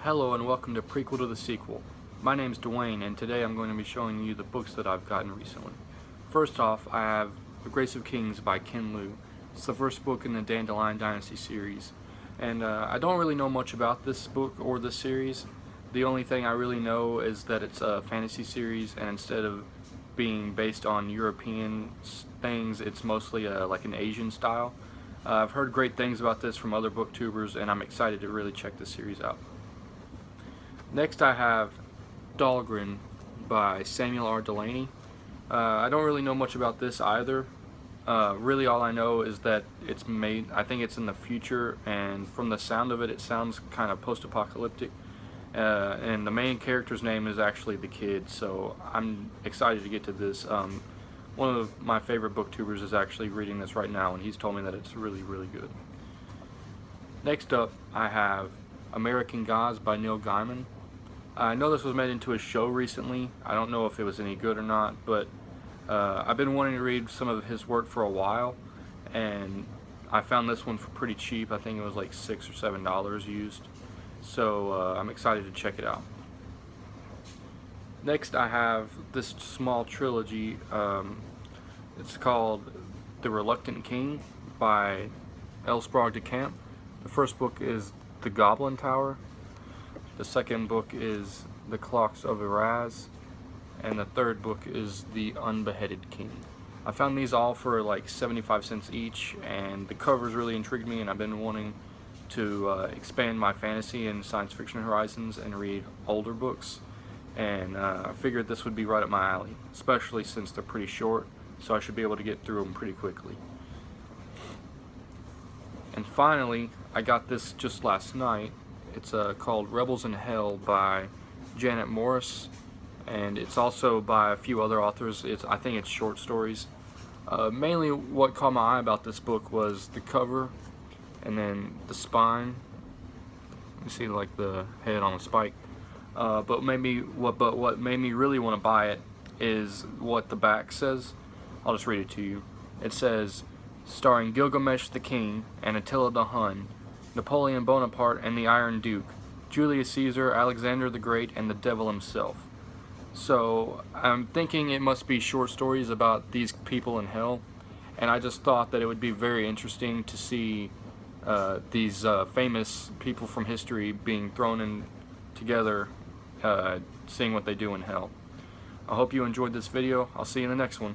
Hello and welcome to Prequel to the Sequel. My name's Dwayne and today I'm going to be showing you the books that I've gotten recently. First off, I have The Grace of Kings by Ken Liu. It's the first book in the Dandelion Dynasty series. And I don't really know much about this book or this series. The only thing I really know is that it's a fantasy series, and instead of being based on European things, it's mostly like an Asian style. I've heard great things about this from other booktubers, and I'm excited to really check this series out. Next I have Dahlgren by Samuel R. Delany. I don't really know much about this either. Really all I know is that it's made, I think it's in the future, and from the sound of it, it sounds kind of post-apocalyptic. And the main character's name is actually the kid, so I'm excited to get to this. One of my favorite booktubers is actually reading this right now, and he's told me that it's really, really good. Next up, I have American Gods by Neil Gaiman. I know this was made into a show recently. I don't know if it was any good or not, but I've been wanting to read some of his work for a while, and I found this one for pretty cheap. I think it was like $6 or $7 used, so I'm excited to check it out. Next I have this small trilogy. It's called The Reluctant King by L. Sprague de Camp. The first book is The Goblin Tower. The second book is The Clocks of Eraz, and the third book is The Unbeheaded King. I found these all for like 75 cents each, and the covers really intrigued me, and I've been wanting to expand my fantasy and science fiction horizons and read older books, and I figured this would be right up my alley, especially since they're pretty short, so I should be able to get through them pretty quickly. And finally, I got this just last night. It's called Rebels in Hell by Janet Morris, and it's also by a few other authors. I think it's short stories. Mainly what caught my eye about this book was the cover, and then the spine. You see like the head on a spike. But what made me really want to buy it is what the back says. I'll just read it to you. It says, starring Gilgamesh the King and Attila the Hun, Napoleon Bonaparte and the Iron Duke, Julius Caesar, Alexander the Great, and the Devil himself. So I'm thinking it must be short stories about these people in hell, and I just thought that it would be very interesting to see these famous people from history being thrown in together, seeing what they do in hell. I hope you enjoyed this video. I'll see you in the next one.